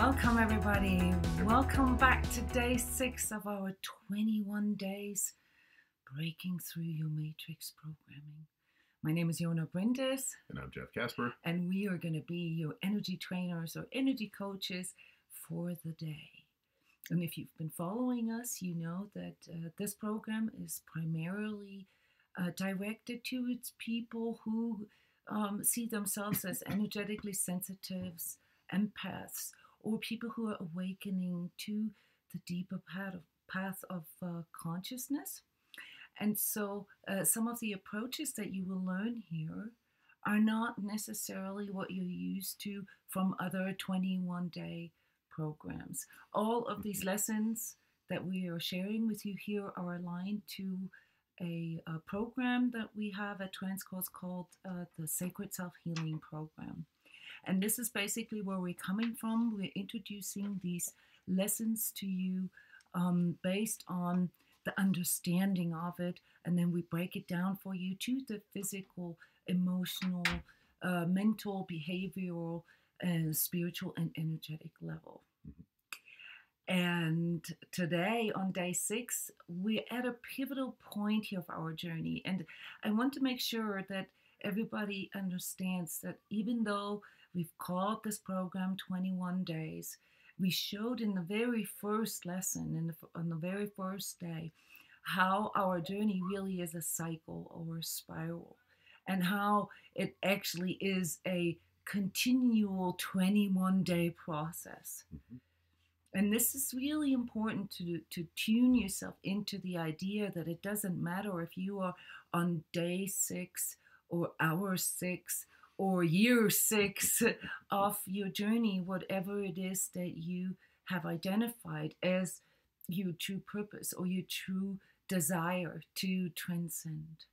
Welcome everybody. Welcome back to day 6 of our 21 days breaking through your matrix programming. My name is Jona Bryndis. And I'm Jeff Casper. And we are going to be your energy trainers or energy coaches for the day. And if you've been following us, you know that this program is primarily directed towards people who see themselves as energetically sensitives, empaths, or people who are awakening to the deeper path of consciousness. And so some of the approaches that you will learn here are not necessarily what you're used to from other 21-day programs. All of these lessons that we are sharing with you here are aligned to a program that we have at TRANSCODES called the Sacred Self-Healing Program. And this is basically where we're coming from. We're introducing these lessons to you based on the understanding of it, and then we break it down for you to the physical, emotional, mental, behavioral, spiritual, and energetic level. And today, on day 6, we're at a pivotal point here of our journey. And I want to make sure that everybody understands that even though we've called this program 21 days, we showed in the very first lesson, on the very first day, how our journey really is a cycle or a spiral, and how it actually is a continual 21-day process. And this is really important to tune yourself into the idea that it doesn't matter if you are on day 6 or hour 6 or year 6 of your journey, whatever it is that you have identified as your true purpose or your true desire to transcend.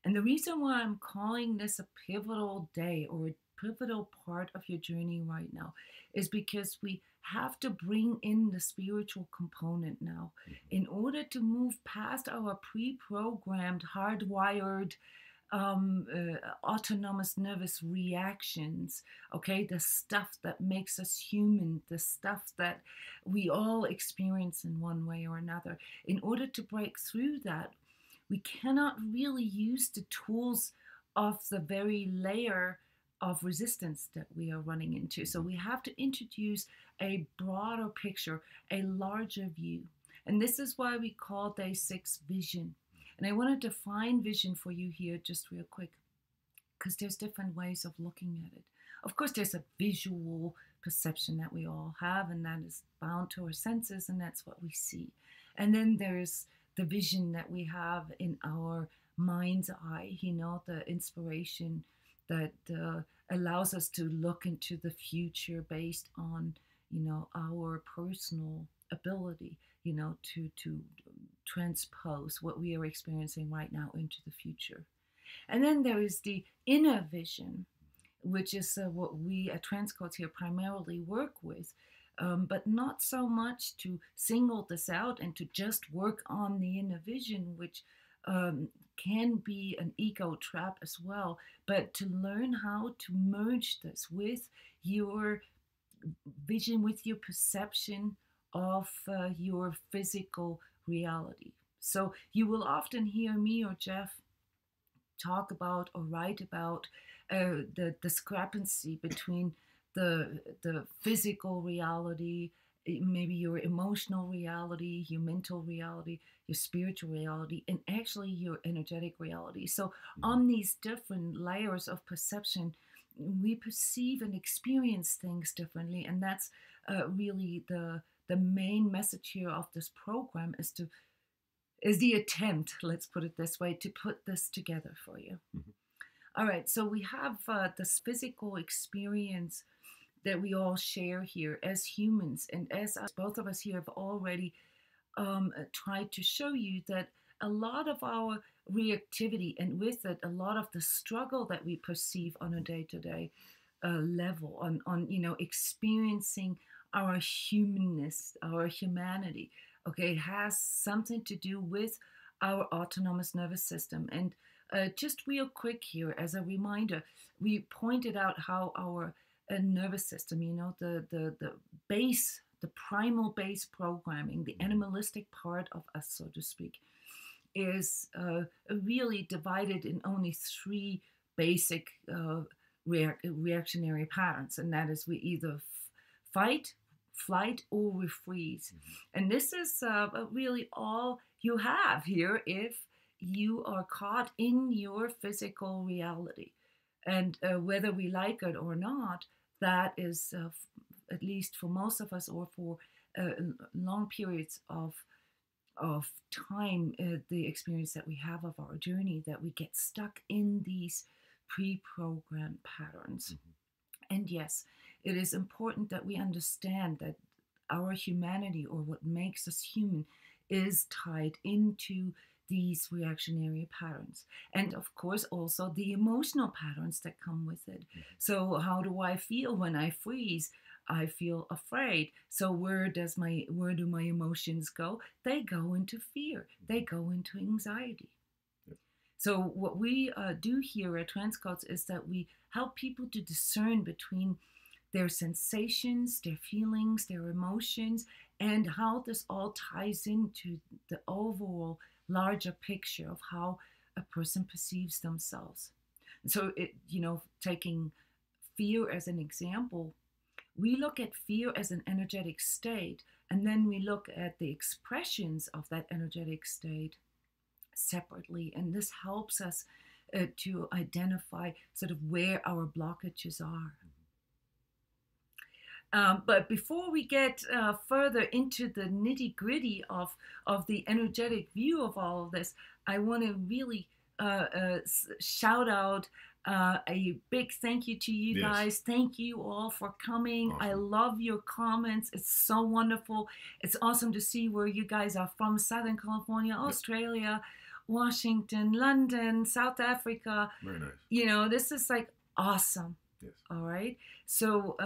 And the reason why I'm calling this a pivotal day or a pivotal part of your journey right now is because we have to bring in the spiritual component now in order to move past our pre-programmed, hardwired, autonomous nervous reactions, okay, the stuff that makes us human, the stuff that we all experience in one way or another. In order to break through that, we cannot really use the tools of the very layer of resistance that we are running into. So we have to introduce a broader picture, a larger view. And this is why we call day 6 vision. And I want to define vision for you here just real quick, because there's different ways of looking at it. Of course, there's a visual perception that we all have, and that is bound to our senses, and that's what we see. And then there's the vision that we have in our mind's eye, you know, the inspiration that allows us to look into the future based on, you know, our personal ability, you know, to transpose what we are experiencing right now into the future. And then there is the inner vision, which is what we at TRANSCODES here primarily work with, but not so much to single this out and to just work on the inner vision, which can be an ego trap as well, but to learn how to merge this with your vision, with your perception of your physical reality. So you will often hear me or Jeff talk about or write about the discrepancy between the physical reality, maybe your emotional reality, your mental reality, your spiritual reality, and actually your energetic reality. So on these different layers of perception, we perceive and experience things differently. And that's really the main message here of this program is the attempt, let's put it this way, to put this together for you. All right, so we have this physical experience that we all share here as humans, and as both of us here have already tried to show you, that a lot of our reactivity, and with it a lot of the struggle that we perceive on a day-to-day level, on you know, experiencing our humanness, our humanity, okay, has something to do with our autonomous nervous system. And just real quick here, as a reminder, we pointed out how our nervous system, you know, the base, the primal base programming, the animalistic part of us, so to speak, is really divided in only three basic reactionary patterns, and that is we either fight, flight, or we freeze. And this is really all you have here if you are caught in your physical reality. And whether we like it or not, that is, at least for most of us, or for long periods of time, the experience that we have of our journey, that we get stuck in these pre-programmed patterns. And yes, it is important that we understand that our humanity, or what makes us human, is tied into these reactionary patterns. And of course, also the emotional patterns that come with it. So how do I feel when I freeze? I feel afraid. So where do my emotions go? They go into fear. They go into anxiety. So what we do here at TRANSCODES is that we help people to discern between their sensations, their feelings, their emotions, and how this all ties into the overall larger picture of how a person perceives themselves. And so, taking fear as an example, we look at fear as an energetic state, and then we look at the expressions of that energetic state separately. And this helps us to identify sort of where our blockages are. But before we get further into the nitty-gritty of the energetic view of all of this, I want to really shout out a big thank you to you guys. Thank you all for coming. Awesome. I love your comments. It's so wonderful. It's awesome to see where you guys are from: Southern California, Australia, Washington, London, South Africa. Very nice. You know, this is like awesome. Yes. All right. So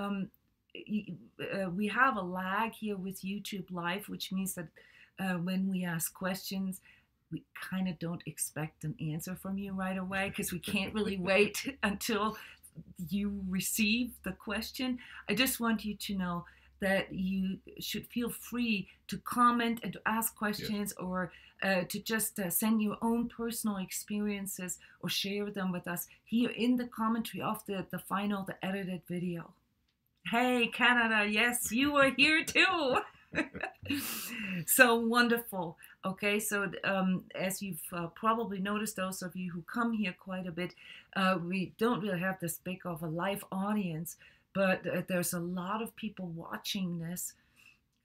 we have a lag here with YouTube Live, which means that when we ask questions, we kind of don't expect an answer from you right away, because we can't really wait until you receive the question. I just want you to know that you should feel free to comment and to ask questions, or to just send your own personal experiences or share them with us here in the commentary of the edited video. Hey, Canada, yes, you are here too. So wonderful. Okay, so as you've probably noticed, those of you who come here quite a bit, we don't really have this big of a live audience, but there's a lot of people watching this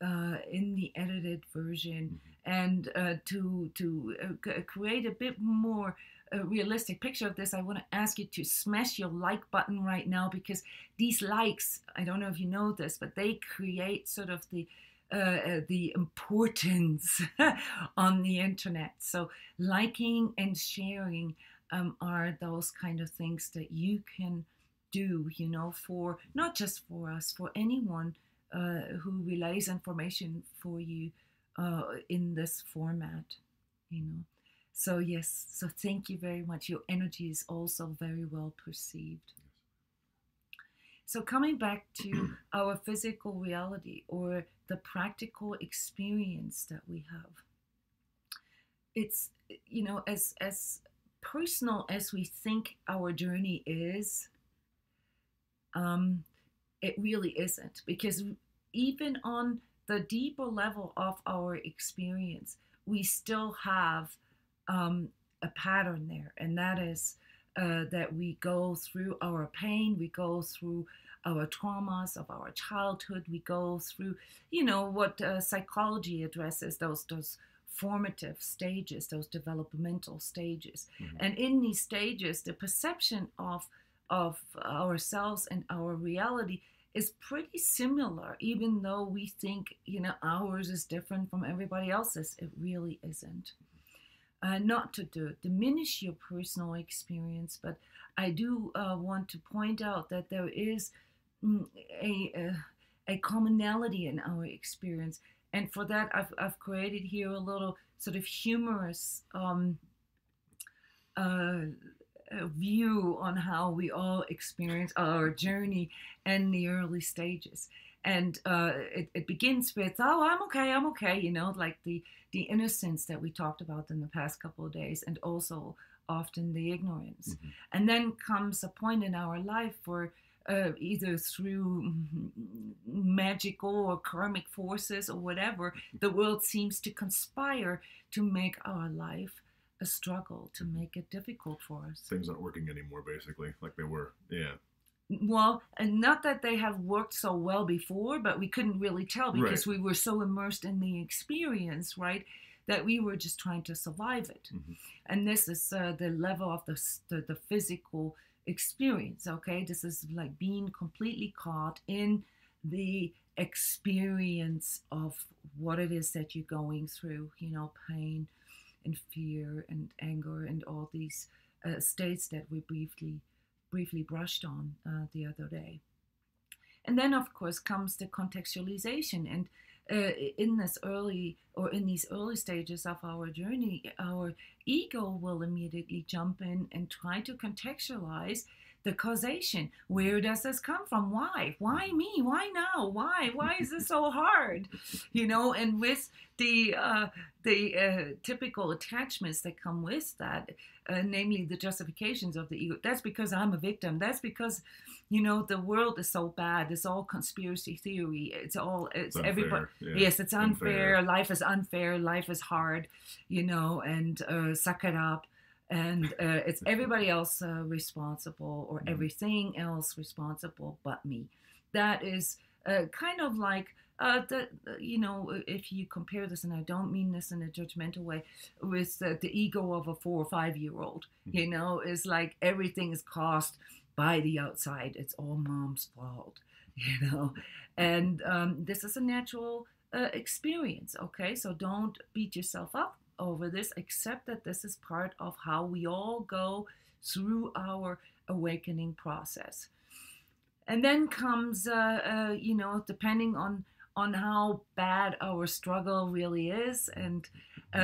in the edited version. And to create a bit more realistic picture of this, I want to ask you to smash your like button right now, because these likes, I don't know if you know this, but they create sort of the importance on the internet. So liking and sharing are those kind of things that you can do, you know, for not just for us, for anyone who relays information for you in this format, you know. So yes, so thank you very much. Your energy is also very well perceived. So coming back to our physical reality, or the practical experience that we have, it's, you know, as personal as we think our journey is, it really isn't, because even on the deeper level of our experience, we still have a pattern there, and that is that we go through our pain, we go through our traumas of our childhood, we go through, you know, what psychology addresses, those formative stages, those developmental stages. And in these stages, the perception of ourselves and our reality is pretty similar, even though we think, you know, ours is different from everybody else's. It really isn't. Not to diminish your personal experience, but I do want to point out that there is a commonality in our experience, and for that I've created here a little sort of humorous view on how we all experience our journey in the early stages. And it begins with, oh, I'm okay, like the innocence that we talked about in the past couple of days, and also often the ignorance. Mm-hmm. And then comes a point in our life where either through magical or karmic forces or whatever, the world seems to conspire to make our life a struggle, to make it difficult for us. Things aren't working anymore, basically, like they were. Yeah. Well, and not that they have worked so well before, but we couldn't really tell because Right. we were so immersed in the experience, right, that we were just trying to survive it. Mm-hmm. And this is the level of the physical experience, okay? This is like being completely caught in the experience of what it is that you're going through, pain and fear and anger and all these states that we briefly brushed on the other day. And then, of course, comes the contextualization. And in these early stages of our journey, our ego will immediately jump in and try to contextualize the causation. Where does this come from? Why? Why me? Why now? Why? Why is this so hard? And with the typical attachments that come with that, namely the justifications of the ego. That's because I'm a victim. That's because, the world is so bad. It's all conspiracy theory. It's everybody. Yeah. Yes, it's unfair. Life is unfair. Life is hard, and suck it up. And it's everybody else responsible, or everything else responsible but me. That is kind of like if you compare this, and I don't mean this in a judgmental way, with the ego of a 4 or 5 year old, is like everything is caused by the outside. It's all mom's fault, and this is a natural experience. Okay, so don't beat yourself up over this. Accept that this is part of how we all go through our awakening process. And then comes, depending on how bad our struggle really is, and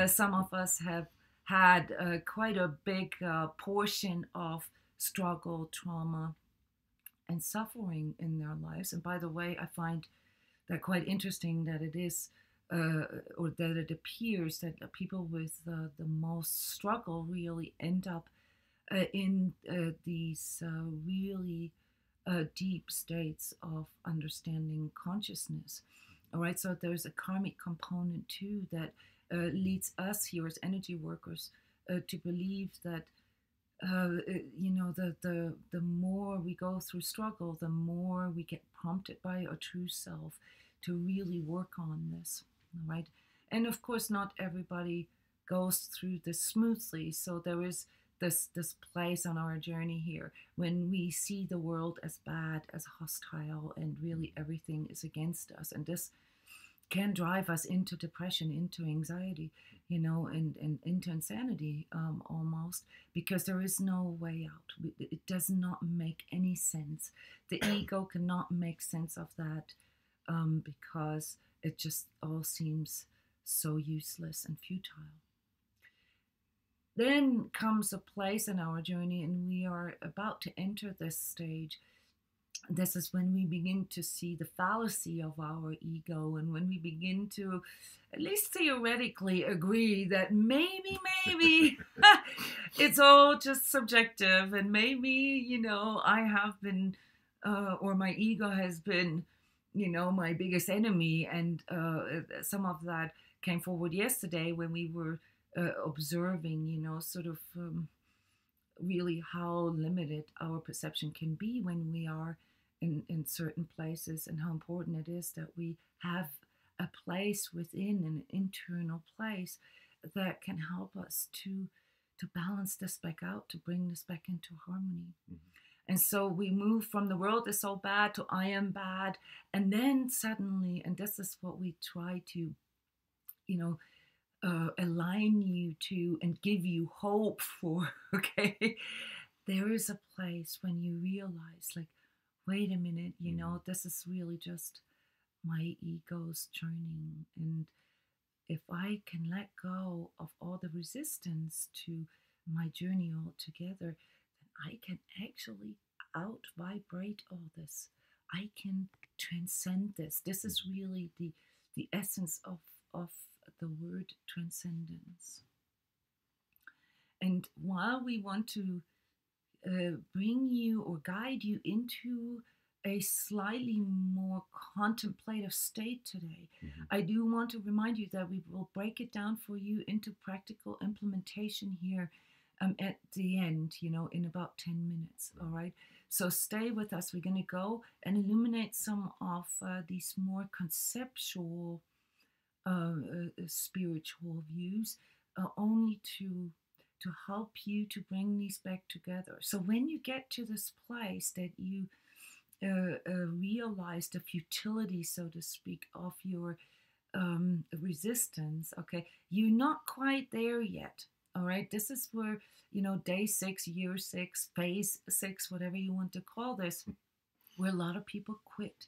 some of us have had quite a big portion of struggle, trauma, and suffering in their lives. And by the way, I find that quite interesting that it is, or that it appears that people with the most struggle really end up in these really deep states of understanding consciousness. All right, so there's a karmic component too that leads us here as energy workers to believe that the more we go through struggle, the more we get prompted by our true self to really work on this. All right, and of course, not everybody goes through this smoothly. So there is this place on our journey here when we see the world as bad, as hostile, and really everything is against us. And this can drive us into depression, into anxiety, and into insanity almost, because there is no way out. It does not make any sense. The ego cannot make sense of that because it just all seems so useless and futile. Then comes a place in our journey, and we are about to enter this stage. This is when we begin to see the fallacy of our ego, and when we begin to, at least theoretically, agree that maybe it's all just subjective, and maybe, I have been, or my ego has been, my biggest enemy. And some of that came forward yesterday when we were observing, sort of really how limited our perception can be when we are in certain places, and how important it is that we have a place within, an internal place that can help us to balance this back out, to bring this back into harmony. Mm-hmm. And so we move from the world is so bad to I am bad, and then suddenly, and this is what we try to, align you to and give you hope for, okay? There is a place when you realize, like, wait a minute, this is really just my ego's churning. And if I can let go of all the resistance to my journey altogether, I can actually out vibrate all this. I can transcend this. This is really the essence of the word transcendence. And while we want to bring you or guide you into a slightly more contemplative state today, I do want to remind you that we will break it down for you into practical implementation here at the end, in about 10 minutes. All right. So stay with us. We're going to go and illuminate some of these more conceptual spiritual views, only to help you to bring these back together. So when you get to this place that you realize the futility, so to speak, of your resistance, okay, you're not quite there yet. All right, this is where, day 6, year 6, phase 6, whatever you want to call this, where a lot of people quit.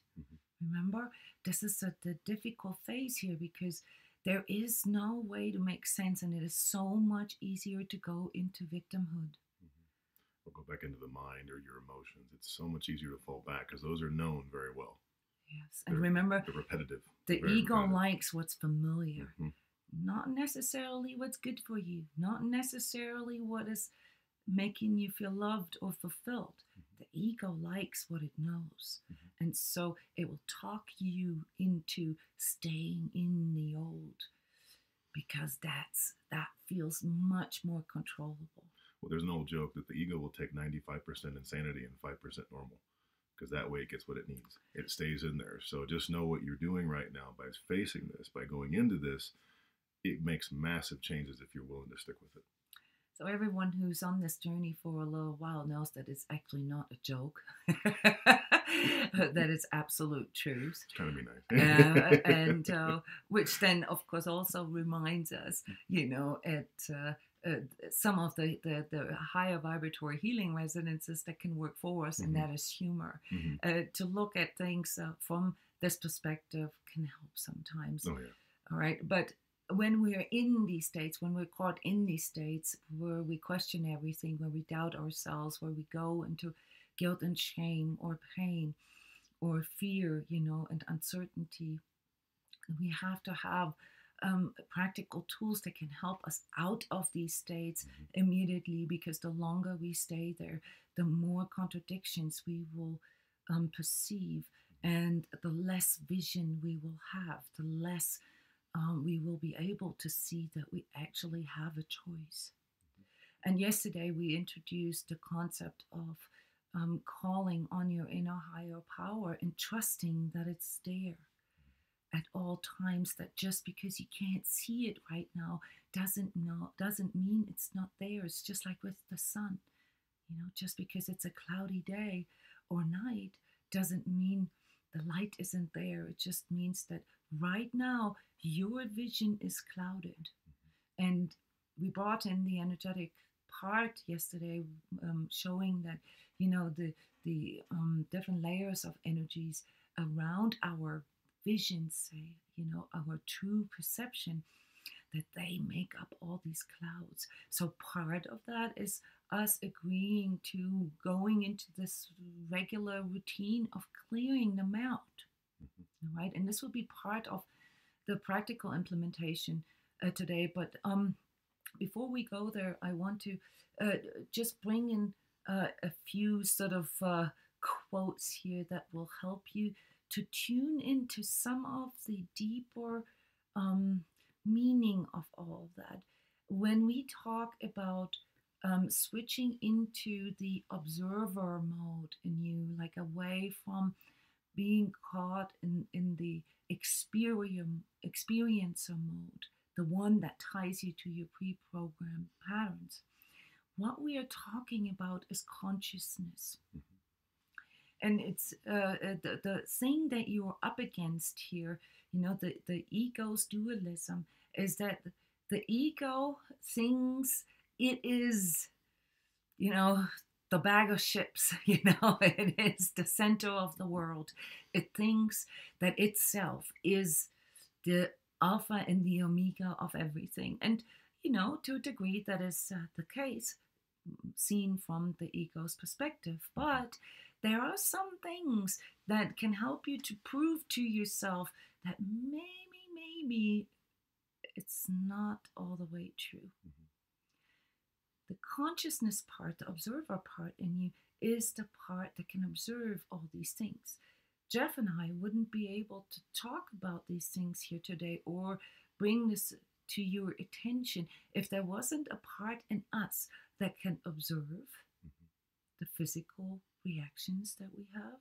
Remember, this is the difficult phase here, because there is no way to make sense, and it is so much easier to go into victimhood. Or go back into the mind or your emotions. It's so much easier to fall back because those are known very well. Yes, and remember, they're repetitive. The ego likes what's familiar. Not necessarily what's good for you, not necessarily what is making you feel loved or fulfilled. The ego likes what it knows. And so it will talk you into staying in the old, because that feels much more controllable. Well, there's an old joke that the ego will take 95% insanity and 5% normal, because that way it gets what it needs. It stays in there. So just know what you're doing right now by facing this, by going into this. It makes massive changes if you're willing to stick with it. So everyone who's on this journey for a little while knows that it's actually not a joke, that it's absolute truth. It's trying to be nice. And which then, of course, also reminds us, at some of the higher vibratory healing resonances that can work for us, and that is humor. To look at things from this perspective can help sometimes. Oh, yeah. All right, but when we're in these states, when we're caught in these states where we question everything, where we doubt ourselves, where we go into guilt and shame or pain or fear, and uncertainty, we have to have practical tools that can help us out of these states immediately, because the longer we stay there, the more contradictions we will perceive, and the less vision we will have, the less we will be able to see that we actually have a choice. And yesterday we introduced the concept of calling on your inner higher power and trusting that it's there at all times, that just because you can't see it right now doesn't mean it's not there. It's just like with the sun. Just because it's a cloudy day or night doesn't mean the light isn't there. It just means that right now your vision is clouded. And we brought in the energetic part yesterday, showing that the different layers of energies around our vision, say, our true perception, that they make up all these clouds. So part of that is us agreeing to going into this regular routine of clearing them out. Right? And this will be part of the practical implementation today. But before we go there, I want to just bring in a few sort of quotes here that will help you to tune into some of the deeper meaning of all that. When we talk about switching into the observer mode in you, like away from being caught in the experiencer mode, the one that ties you to your pre-programmed patterns, what we are talking about is consciousness. And it's the thing that you're up against here, the ego's dualism, is that the ego thinks it is, the bag of chips, it is the center of the world. It thinks that itself is the alpha and the omega of everything. And, to a degree that is the case. seen from the ego's perspective. But there are some things that can help you to prove to yourself that maybe it's not all the way true. The consciousness part, the observer part in you, is the part that can observe all these things. Jeff and I wouldn't be able to talk about these things here today or bring this to your attention if there wasn't a part in us that can observe the physical reactions that we have,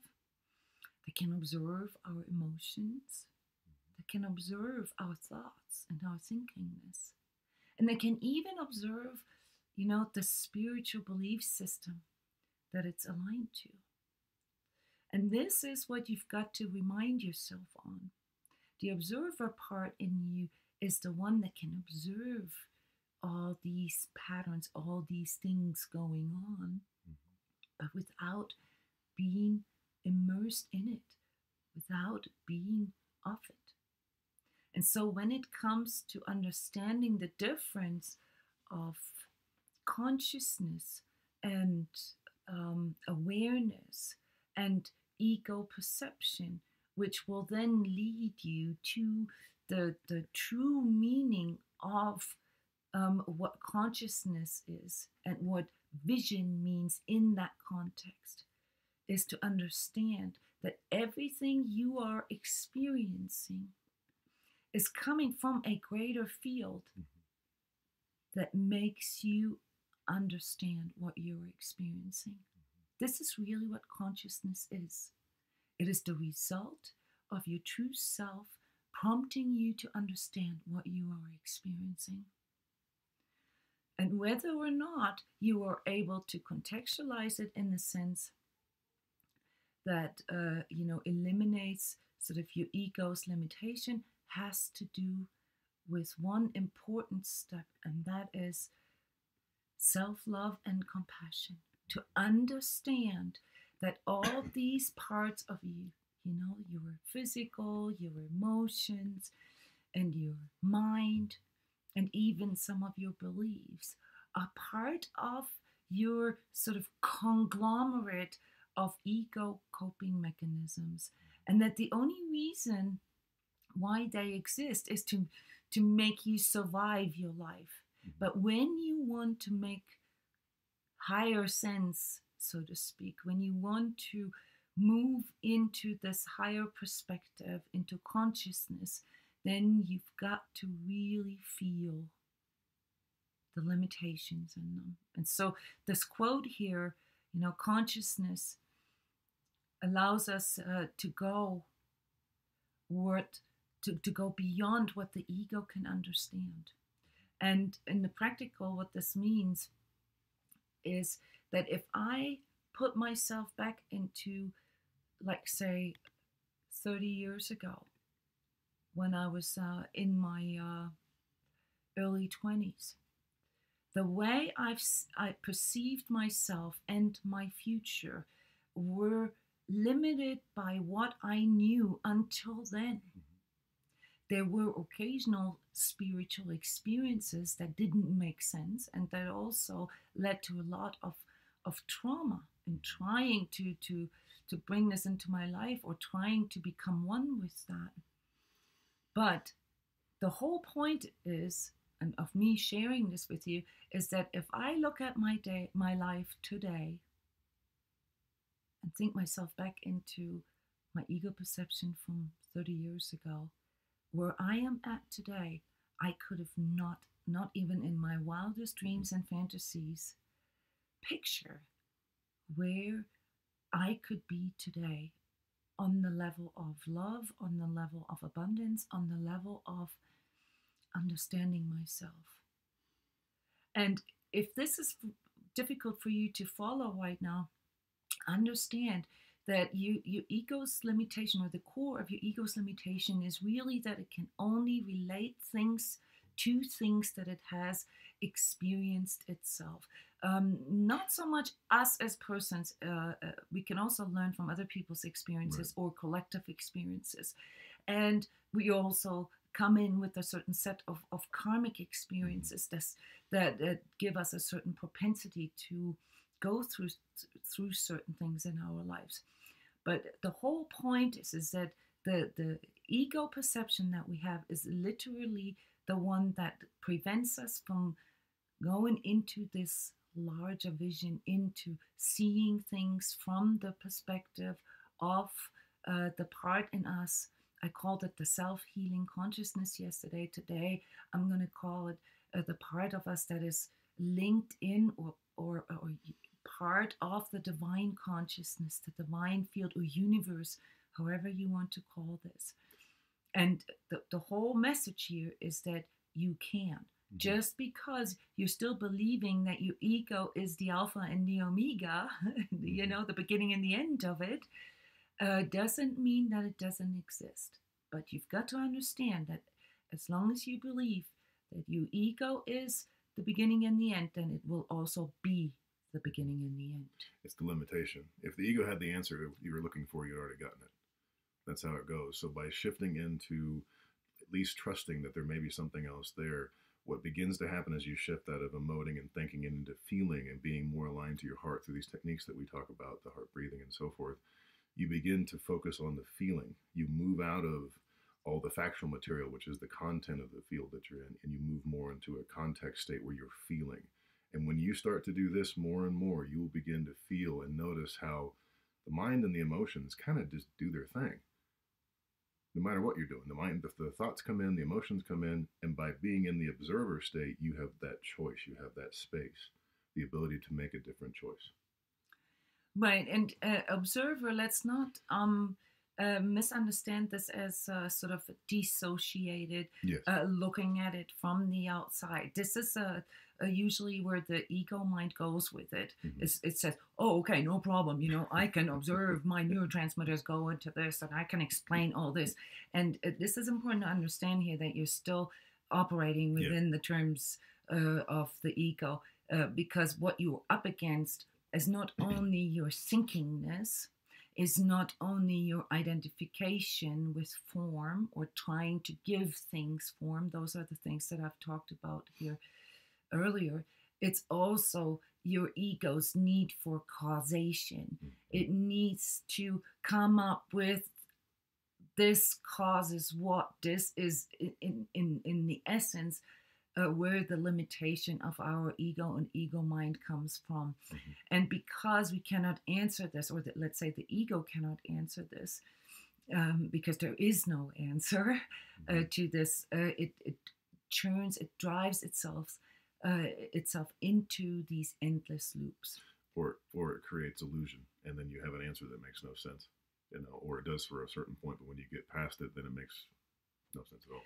that can observe our emotions, that can observe our thoughts and our thinkingness, and that can even observe, the spiritual belief system that it's aligned to. And this is what you've got to remind yourself on. The observer part in you is the one that can observe all these patterns, all these things going on, but without being immersed in it, without being of it. And so when it comes to understanding the difference of consciousness and awareness and ego perception, which will then lead you to the true meaning of what consciousness is and what vision means in that context, is to understand that everything you are experiencing is coming from a greater field that makes you understand what you're experiencing. This is really what consciousness is. It is the result of your true self prompting you to understand what you are experiencing. And whether or not you are able to contextualize it in the sense that, eliminates sort of your ego's limitation, has to do with one important step, and that is self-love and compassion. To understand that all these parts of you, your physical, your emotions, and your mind, and even some of your beliefs, are part of your sort of conglomerate of ego coping mechanisms. And that the only reason why they exist is to make you survive your life. But when you want to make higher sense, so to speak, when you want to move into this higher perspective, into consciousness, then you've got to really feel the limitations in them. And so this quote here, consciousness allows us to go beyond what the ego can understand. And in the practical, what this means is that if I put myself back into, like, say, 30 years ago, when I was in my early 20s, the way I perceived myself and my future were limited by what I knew until then. There were occasional spiritual experiences that didn't make sense, and that also led to a lot of trauma in trying to bring this into my life or trying to become one with that. But the whole point is, and of me sharing this with you, is that if I look at my life today and think myself back into my ego perception from 30 years ago, where I am at today, I could have not even in my wildest dreams and fantasies, picture where I could be today on the level of love, on the level of abundance, on the level of understanding myself. And if this is difficult for you to follow right now, understand that your ego's limitation, or the core of your ego's limitation, is really that it can only relate things to things that it has experienced itself. Not so much us as persons. We can also learn from other people's experiences, right, or collective experiences. And we also come in with a certain set of karmic experiences that give us a certain propensity to go through certain things in our lives. But the whole point is that the ego perception that we have is literally the one that prevents us from going into this larger vision, into seeing things from the perspective of the part in us. I called it the self-healing consciousness yesterday. Today, I'm going to call it the part of us that is linked in or part of the divine consciousness, the divine field or universe, however you want to call this. And the whole message here is that you can. Mm-hmm. Just because you're still believing that your ego is the alpha and the omega, you know, the beginning and the end of it, doesn't mean that it doesn't exist. But you've got to understand that as long as you believe that your ego is the beginning and the end, then it will also be the beginning and the end. It's the limitation. If the ego had the answer you were looking for, you'd already gotten it. That's how it goes. So by shifting into at least trusting that there may be something else there, what begins to happen as you shift out of emoting and thinking into feeling and being more aligned to your heart through these techniques that we talk about, the heart breathing and so forth, you begin to focus on the feeling. You move out of all the factual material, which is the content of the field that you're in, and you move more into a context state where you're feeling. And when you start to do this more and more, you will begin to feel and notice how the mind and the emotions kind of just do their thing. No matter what you're doing, the mind, the thoughts come in, the emotions come in, and by being in the observer state, you have that choice, you have that space, the ability to make a different choice. Right, and observer, let's not misunderstand this as sort of dissociated, yes. Looking at it from the outside. This is usually where the ego mind goes with it. Mm-hmm. It says, oh, okay, no problem. You know, I can observe my neurotransmitters go into this and I can explain all this. And this is important to understand here that you're still operating within the terms of the ego because what you're up against is not only your thinkingness, is not only your identification with form or trying to give things form. Those are the things that I've talked about here earlier. It's also your ego's need for causation. Mm-hmm. It needs to come up with this causes what. This is in the essence where the limitation of our ego and ego mind comes from. Mm-hmm. And because we cannot answer this, or let's say the ego cannot answer this, because there is no answer to this, it drives itself into these endless loops. Or it creates illusion, and then you have an answer that makes no sense, you know, or it does for a certain point, but when you get past it, then it makes no sense at all.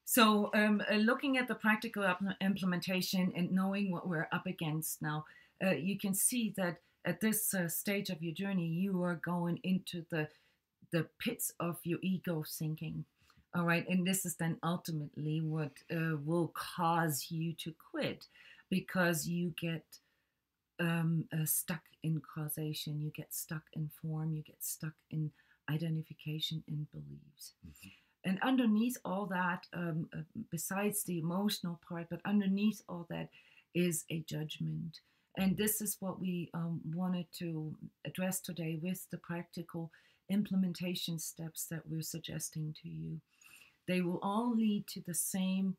So looking at the practical implementation and knowing what we're up against now, you can see that at this stage of your journey, you are going into the pits of your ego thinking. All right. And this is then ultimately what will cause you to quit, because you get stuck in causation, you get stuck in form, you get stuck in identification and beliefs. Mm-hmm. And underneath all that, besides the emotional part, but underneath all that is a judgment. And this is what we wanted to address today with the practical implementation steps that we're suggesting to you. They will all lead to the same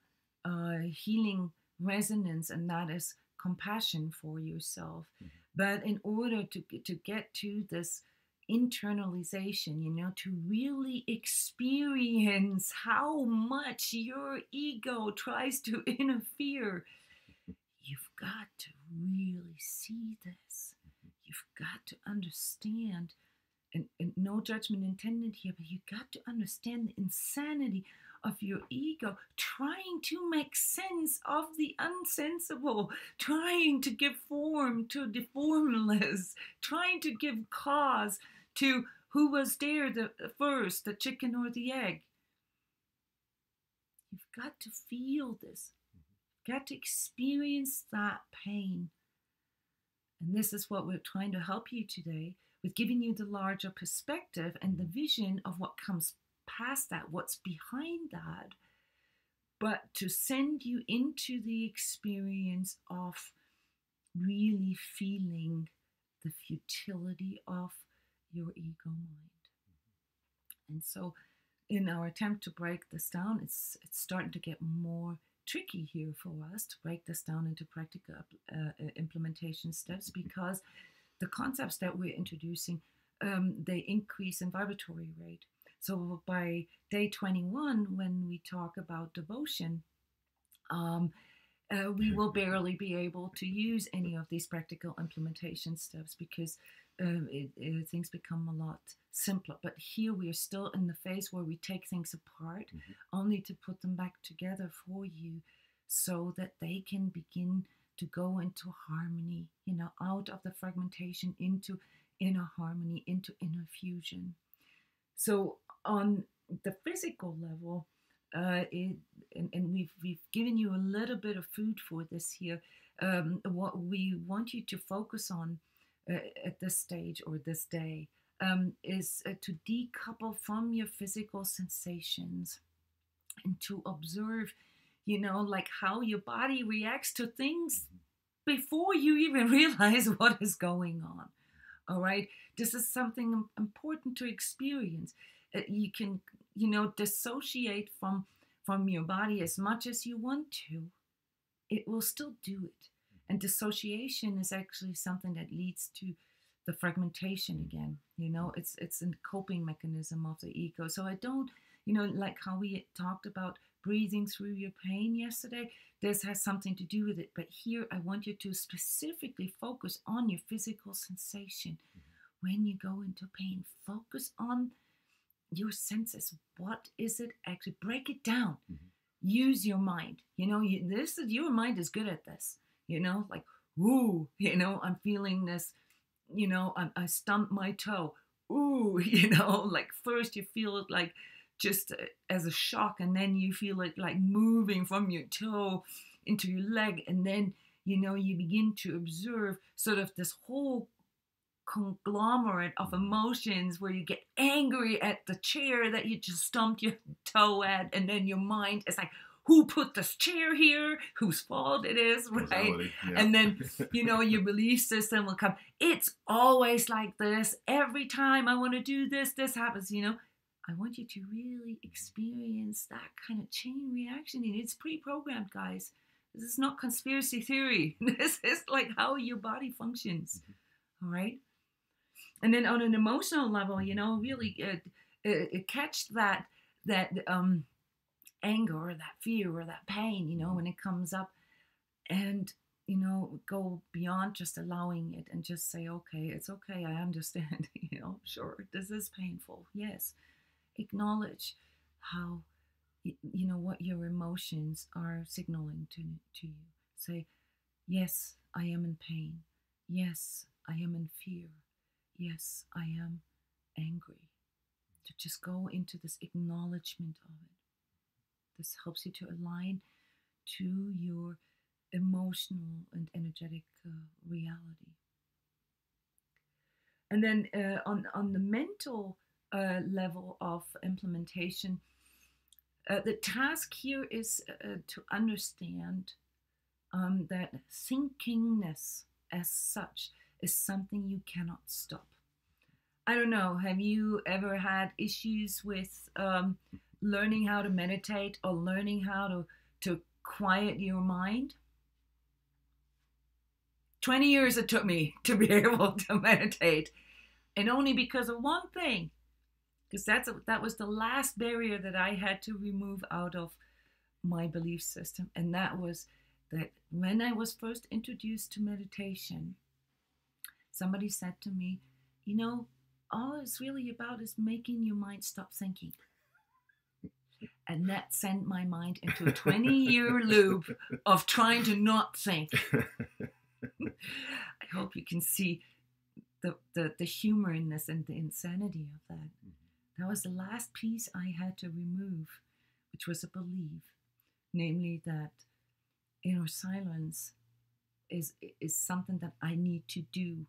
healing resonance, and that is compassion for yourself. Mm-hmm. But in order to get to this internalization, you know, to really experience how much your ego tries to interfere, you've got to really see this. You've got to understand, and no judgment intended here, but you've got to understand the insanity of your ego trying to make sense of the unsensible, trying to give form to the formless, trying to give cause to who was there first, the chicken or the egg. You've got to feel this. You've got to experience that pain. And this is what we're trying to help you today with, giving you the larger perspective and the vision of what comes past that, what's behind that. but to send you into the experience of really feeling the futility of your ego mind. And so in our attempt to break this down, it's starting to get more tricky here for us to break this down into practical implementation steps, because the concepts that we're introducing, they increase in vibratory rate. So by day 21, when we talk about devotion, we will barely be able to use any of these practical implementation steps, because things become a lot simpler. But here we are still in the phase where we take things apart, only to put them back together for you, so that they can begin to go into harmony, out of the fragmentation into inner harmony, into inner fusion. So on the physical level, and we've given you a little bit of food for this here. What we want you to focus on at this stage or this day is to decouple from your physical sensations and to observe, like how your body reacts to things before you even realize what is going on. All right, this is something important to experience. You can, dissociate from your body as much as you want to. It will still do it. And dissociation is actually something that leads to the fragmentation again. It's a coping mechanism of the ego. So I don't, like how we talked about breathing through your pain yesterday, this has something to do with it. But here I want you to specifically focus on your physical sensation. When you go into pain, focus on your senses. What is it actually? Break it down. Use your mind. Your mind is good at this. Like, ooh, I'm feeling this. I stumped my toe. Ooh, like first you feel it like just as a shock, and then you feel it like moving from your toe into your leg, and then you begin to observe sort of this whole conglomerate of emotions where you get angry at the chair that you just stumped your toe at, and then your mind is like, who put this chair here? Whose fault it is, right? Yeah. And then, your belief system will come. It's always like this. Every time I want to do this, this happens, I want you to really experience that kind of chain reaction. And it's pre-programmed, guys. This is not conspiracy theory. This is like how your body functions, all right? And then on an emotional level, really catch that anger or that fear or that pain, when it comes up, and, go beyond just allowing it and just say, okay, it's okay. I understand, sure, this is painful. Yes. Acknowledge how, what your emotions are signaling to you. Say, yes, I am in pain. Yes, I am in fear. Yes, I am angry. To just go into this acknowledgement of it. This helps you to align to your emotional and energetic reality. And then on the mental level of implementation, the task here is to understand that thinkingness as such is something you cannot stop. I don't know, have you ever had issues with learning how to meditate or learning how to quiet your mind? 20 years it took me to be able to meditate, and only because of one thing, because that was the last barrier that I had to remove out of my belief system, and that was that when I was first introduced to meditation, somebody said to me, all it's really about is making your mind stop thinking. And that sent my mind into a 20-year loop of trying to not think. I hope you can see the humor in this and the insanity of that. That was the last piece I had to remove, which was a belief, namely that inner silence is something that I need to do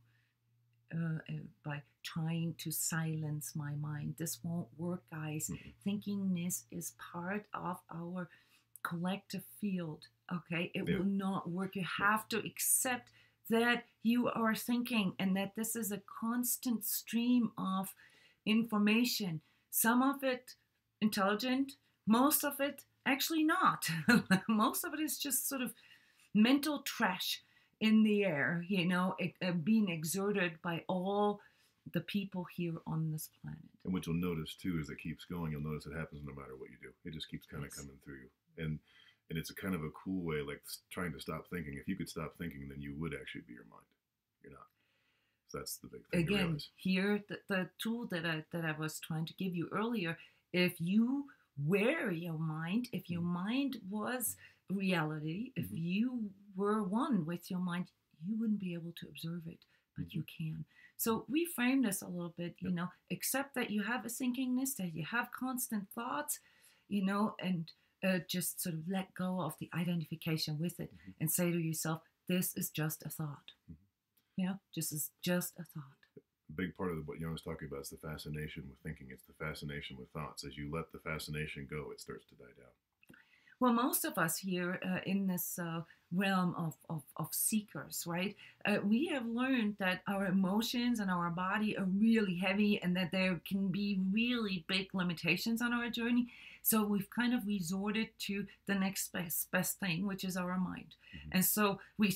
by trying to silence my mind. This won't work, guys. Thinkingness is part of our collective field. Okay, it Yeah. will not work. You have to accept that you are thinking and that this is a constant stream of information. Some of it intelligent, most of it actually not. Most of it is just sort of mental trash in the air, being exerted by all the people here on this planet. And what you'll notice too is it keeps going. You'll notice it happens no matter what you do. It just keeps kind of coming through you. And it's a kind of a cool way, like trying to stop thinking. If you could stop thinking, then you would actually be your mind. You're not. So that's the big thing. Again, here the tool that I was trying to give you earlier. If you were your mind, if your mind was reality, if you were one with your mind, you wouldn't be able to observe it, but you can. So reframe this a little bit, accept that you have a thinkingness, that you have constant thoughts, and just sort of let go of the identification with it and say to yourself, this is just a thought. This is just a thought. A big part of what Jona's talking about is the fascination with thinking. It's the fascination with thoughts. As you let the fascination go, it starts to die down. Well, most of us here in this realm of seekers, right? We have learned that our emotions and our body are really heavy and that there can be really big limitations on our journey. So we've kind of resorted to the next best thing, which is our mind. And so we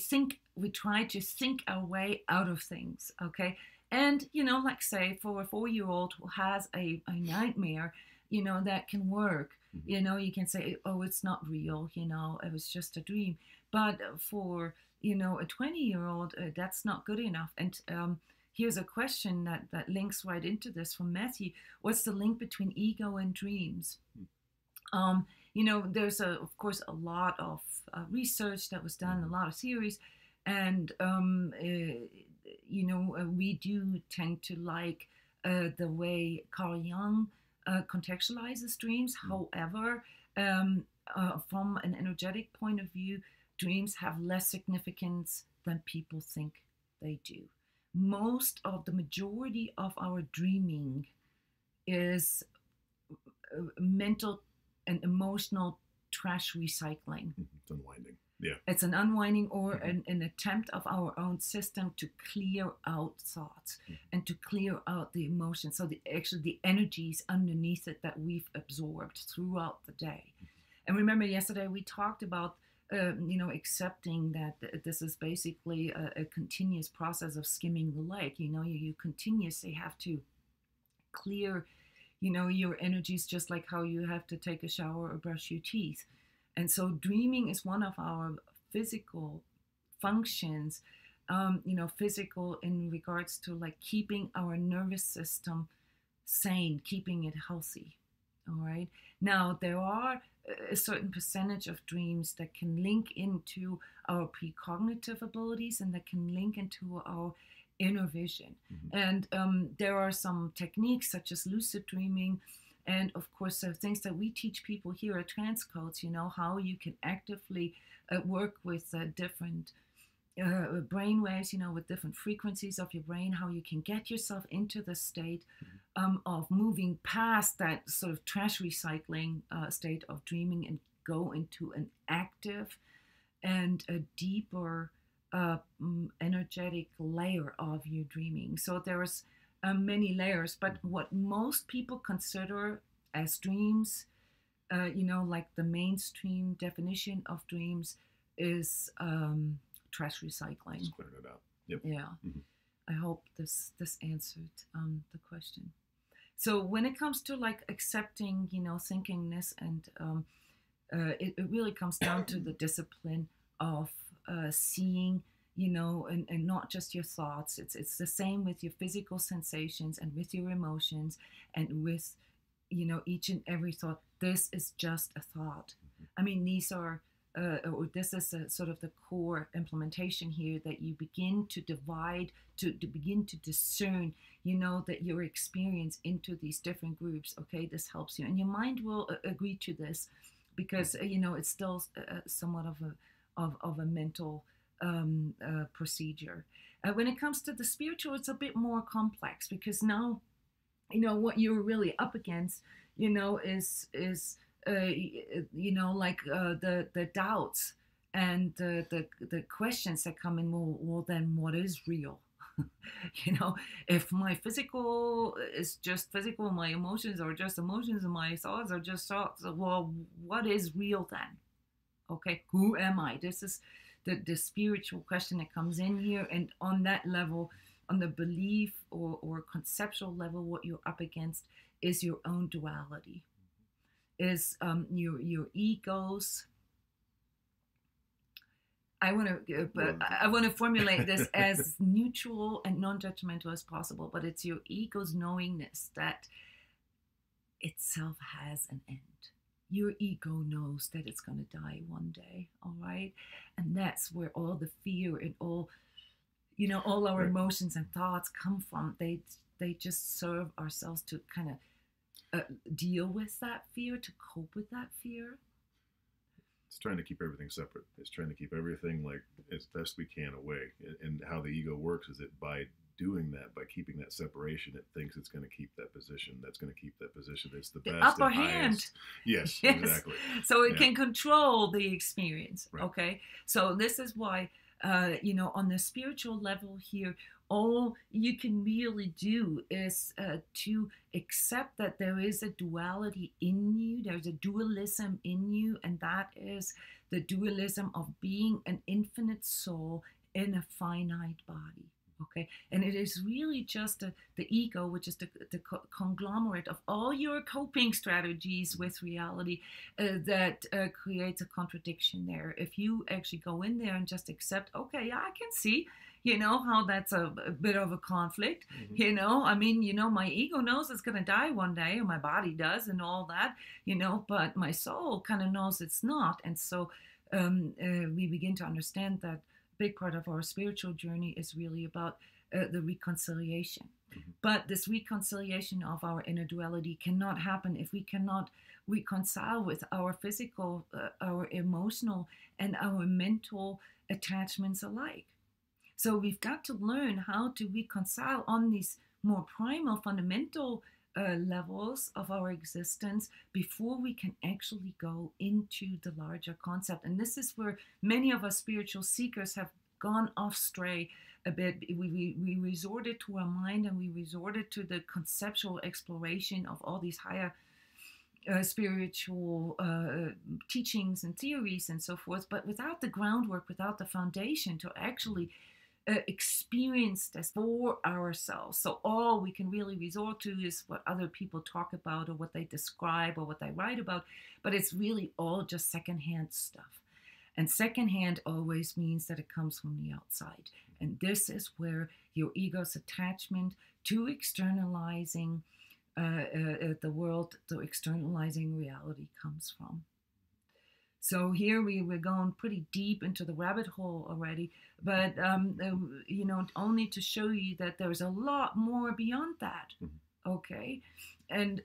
try to think our way out of things, okay? And, like say for a 4-year-old who has a nightmare, that can work. You can say, oh, it's not real, it was just a dream. But for, a 20-year-old, that's not good enough. And here's a question that links right into this from Matthew. What's the link between ego and dreams? There's, of course, a lot of research that was done, a lot of theories. And, we do tend to like the way Carl Jung contextualizes dreams. However, from an energetic point of view, dreams have less significance than people think they do. Most of the majority of our dreaming is mental and emotional trash recycling. It's unwinding. Yeah. It's an unwinding or an attempt of our own system to clear out thoughts and to clear out the emotions. So the energies underneath it that we've absorbed throughout the day. And remember yesterday we talked about, accepting that this is basically a continuous process of skimming the lake. You continuously have to clear, your energies, just like how you have to take a shower or brush your teeth. And so dreaming is one of our physical functions, physical in regards to like keeping our nervous system sane, keeping it healthy. All right. Now, there are a certain percentage of dreams that can link into our precognitive abilities and that can link into our inner vision. And there are some techniques such as lucid dreaming. And of course, things that we teach people here at TRANSCODES, how you can actively work with different brain waves, with different frequencies of your brain, how you can get yourself into the state of moving past that sort of trash recycling state of dreaming and go into an active and a deeper energetic layer of your dreaming. So there's many layers, but what most people consider as dreams, like the mainstream definition of dreams is trash recycling. Just clearing it out. Yep. Yeah. I hope this answered the question. So when it comes to like accepting, thinkingness, and it really comes down to the discipline of seeing, and not just your thoughts. It's the same with your physical sensations and with your emotions and with, each and every thought. This is just a thought. I mean, these are, or this is sort of the core implementation here, that you begin to divide, to begin to discern, that your experience into these different groups. Okay, this helps you. And your mind will agree to this because, it's still somewhat of a mental procedure. When it comes to the spiritual, it's a bit more complex because now, what you're really up against, is like the doubts and the questions that come in. Well, then what is real? If my physical is just physical, my emotions are just emotions, and my thoughts are just thoughts, well, what is real then? Okay, who am I? This is the spiritual question that comes in here. And on that level, on the belief or conceptual level, what you're up against is your own duality, is your egos. I want to formulate this as neutral and non-judgmental as possible, but it's your ego's knowingness that itself has an end. Your ego knows that it's going to die one day, all right? And that's where all the fear and all our emotions and thoughts come from. They just serve ourselves to kind of deal with that fear, to cope with that fear. It's trying to keep everything separate. It's trying to keep everything like as best we can away. And how the ego works is that by doing that, by keeping that separation, it thinks it's going to keep that position. That's going to keep that position. It's the best upper and hand. Highest. Yes, exactly. So it can control the experience. Right. Okay. So this is why, on the spiritual level here, all you can really do is to accept that there is a duality in you. There's a dualism in you, and that is the dualism of being an infinite soul in a finite body. Okay, and it is really just the ego, which is the conglomerate of all your coping strategies with reality that creates a contradiction there. If you actually go in there and just accept, okay, yeah, I can see, how that's a bit of a conflict. Mm-hmm. My ego knows it's going to die one day, or my body does, and all that, but my soul kind of knows it's not. And so we begin to understand that big part of our spiritual journey is really about the reconciliation. Mm-hmm. But this reconciliation of our inner duality cannot happen if we cannot reconcile with our physical, our emotional, and our mental attachments alike. So we've got to learn how to reconcile on these more primal, fundamental levels of our existence before we can actually go into the larger concept. And this is where many of us spiritual seekers have gone off stray a bit. We resorted to our mind, and we resorted to the conceptual exploration of all these higher spiritual teachings and theories and so forth, but without the groundwork, without the foundation to actually experience this for ourselves. So all we can really resort to is what other people talk about, or what they describe, or what they write about, but it's really all just secondhand stuff. And secondhand always means that it comes from the outside. And this is where your ego's attachment to externalizing the world, to externalizing reality comes from. So here we're going pretty deep into the rabbit hole already, but only to show you that there's a lot more beyond that. Mm-hmm. Okay, and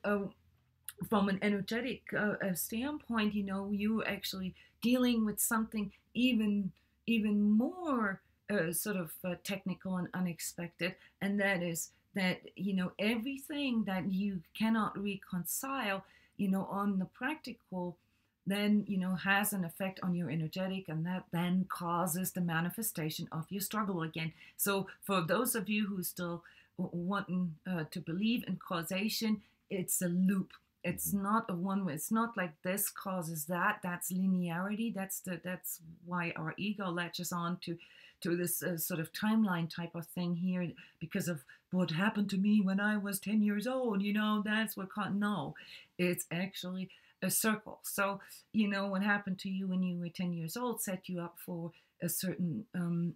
from an energetic standpoint, you're actually dealing with something even more technical and unexpected, and that is that everything that you cannot reconcile, on the practical, then has an effect on your energetic, and that then causes the manifestation of your struggle again. So for those of you who still wanting to believe in causation, it's a loop. It's not a one way. It's not like this causes that. That's linearity. That's why our ego latches on to this sort of timeline type of thing here, because of what happened to me when I was 10 years old. That's what no, it's actually a circle. So, what happened to you when you were 10 years old set you up for a certain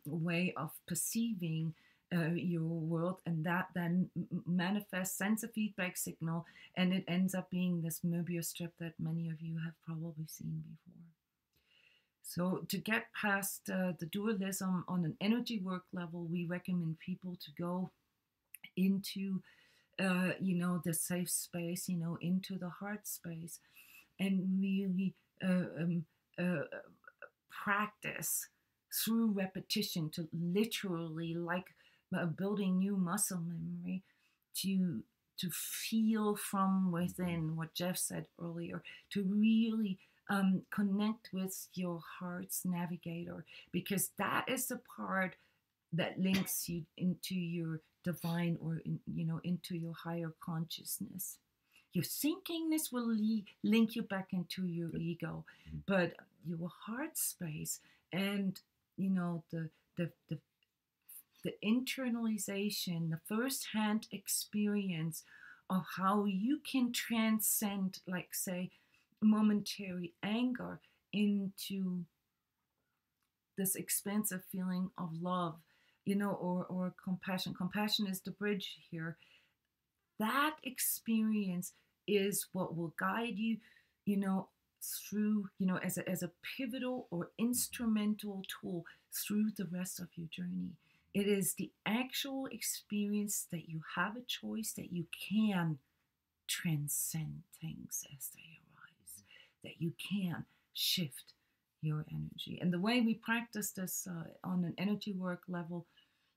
way of perceiving your world, and that then manifests, sends a feedback signal, and it ends up being this Möbius strip that many of you have probably seen before. So to get past the dualism on an energy work level, we recommend people to go into the safe space, into the heart space, and really practice through repetition to literally, like building new muscle memory, to to feel from within, what Jeff said earlier, to really connect with your heart's navigator, because that is the part that links you into your divine, or into your higher consciousness. Your thinkingness will link you back into your ego, but your heart space and the internalization, the first-hand experience of how you can transcend, like, say, momentary anger into this expansive feeling of love, or compassion. Compassion is the bridge here. That experience is what will guide you, through, as a pivotal or instrumental tool through the rest of your journey. It is the actual experience that you have a choice, that you can transcend things as they arise, that you can shift your energy. And the way we practice this on an energy work level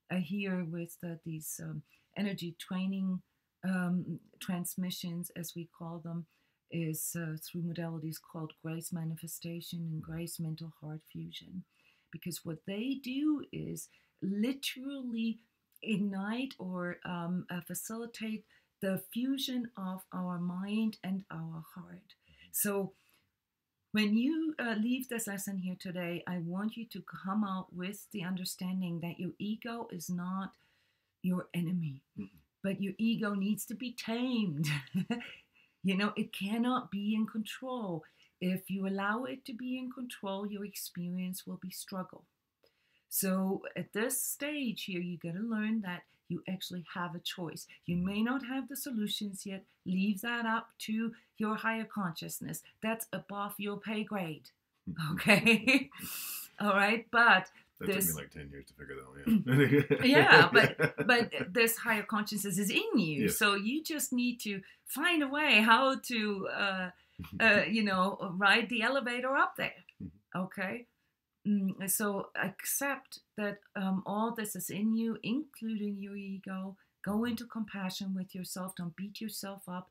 here with these energy training transmissions, as we call them, is through modalities called grace manifestation and grace mental heart fusion. Because what they do is literally ignite or facilitate the fusion of our mind and our heart. So when you leave this lesson here today, I want you to come out with the understanding that your ego is not your enemy, but your ego needs to be tamed. It cannot be in control. If you allow it to be in control, your experience will be struggle. So at this stage here, you got to learn that you actually have a choice. You may not have the solutions yet. Leave that up to your higher consciousness. That's above your pay grade. Okay? All right? But that took me like 10 years to figure that out. Yeah, but this higher consciousness is in you. Yes. So you just need to find a way how to, ride the elevator up there. Okay? So accept that all this is in you, including your ego. Go into compassion with yourself. Don't beat yourself up.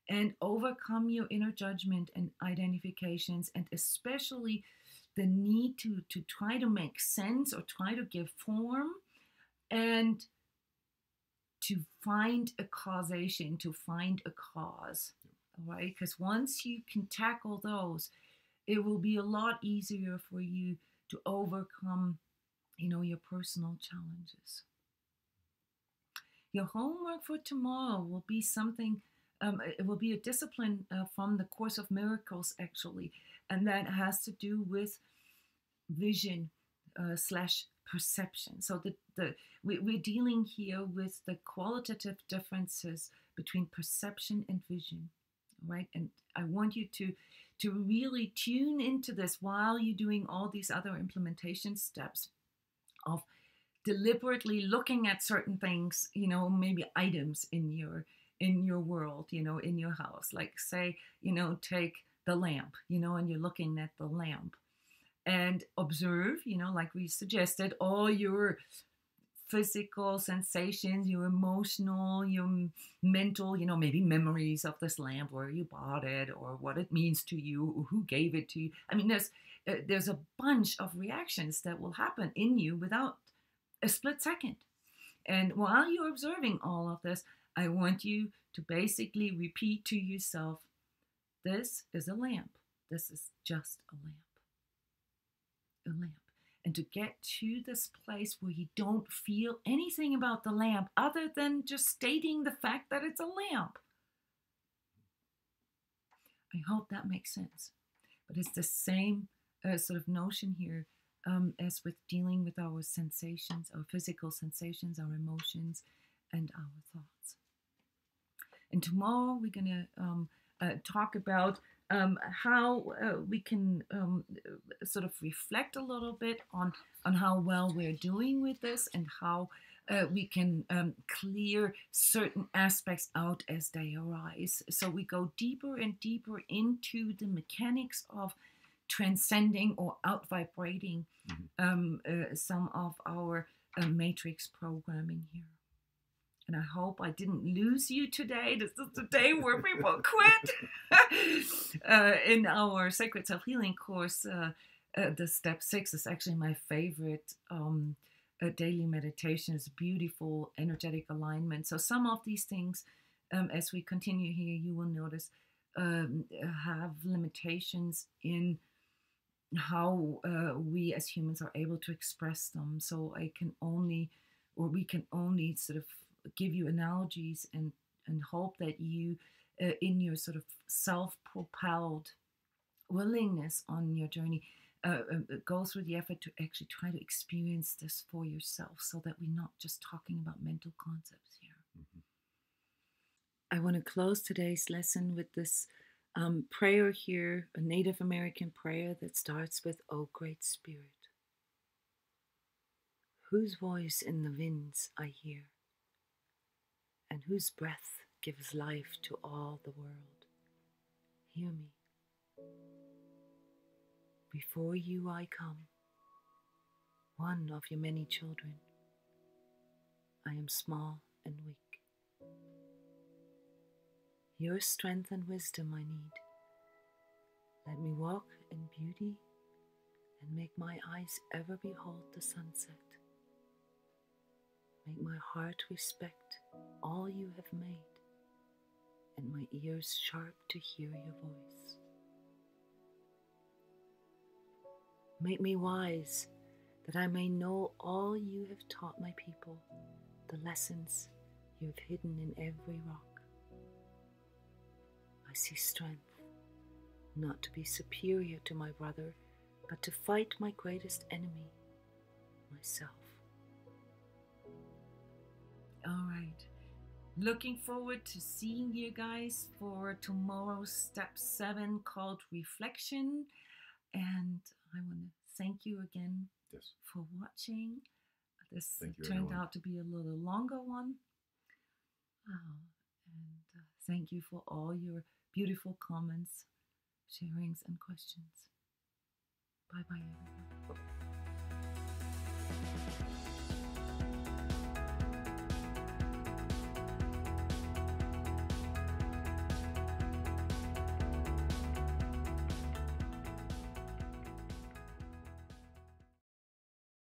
And overcome your inner judgment and identifications, and especially the need to try to make sense or try to give form, and to find a causation, to find a cause. All right? Because once you can tackle those, it will be a lot easier for you to overcome, your personal challenges. Your homework for tomorrow will be something, it will be a discipline from the Course of Miracles, actually, and that has to do with vision / perception. So we're dealing here with the qualitative differences between perception and vision, right? And I want you to really tune into this while you're doing all these other implementation steps of deliberately looking at certain things, maybe items in your world, in your house. Like, say, take the lamp, and you're looking at the lamp, and observe, like we suggested, all your physical sensations, your emotional, your mental, maybe memories of this lamp, where you bought it, or what it means to you, or who gave it to you. I mean, there's a bunch of reactions that will happen in you without a split second. And while you're observing all of this, I want you to basically repeat to yourself, this is a lamp. This is just a lamp. A lamp. And to get to this place where you don't feel anything about the lamp other than just stating the fact that it's a lamp. I hope that makes sense. But it's the same sort of notion here as with dealing with our sensations, our physical sensations, our emotions, and our thoughts. And tomorrow we're going to talk about how we can sort of reflect a little bit on how well we're doing with this, and how we can clear certain aspects out as they arise. So we go deeper and deeper into the mechanics of transcending or out-vibrating some of our matrix programming here. And I hope I didn't lose you today. This is the day where people quit. In our Sacred Self-Healing course, the step 6 is actually my favorite daily meditation. It's beautiful, energetic alignment. So some of these things, as we continue here, you will notice have limitations in how we as humans are able to express them. So we can only sort of give you analogies and hope that you, in your sort of self-propelled willingness on your journey, go through the effort to actually try to experience this for yourself, so that we're not just talking about mental concepts here. I want to close today's lesson with this prayer here, a Native American prayer that starts with, "O Great Spirit, whose voice in the winds I hear, and whose breath gives life to all the world, hear me. Before you I come, one of your many children. I am small and weak. Your strength and wisdom I need. Let me walk in beauty and make my eyes ever behold the sunset. Make my heart respect all you have made, and my ears sharp to hear your voice. Make me wise, that I may know all you have taught my people, the lessons you have hidden in every rock. I see strength, not to be superior to my brother, but to fight my greatest enemy, myself." All right. Looking forward to seeing you guys for tomorrow's step 7 called reflection. And I want to thank you again for watching. This turned out to be a little longer one. And thank you for all your beautiful comments, sharings, and questions. Bye-bye, everyone.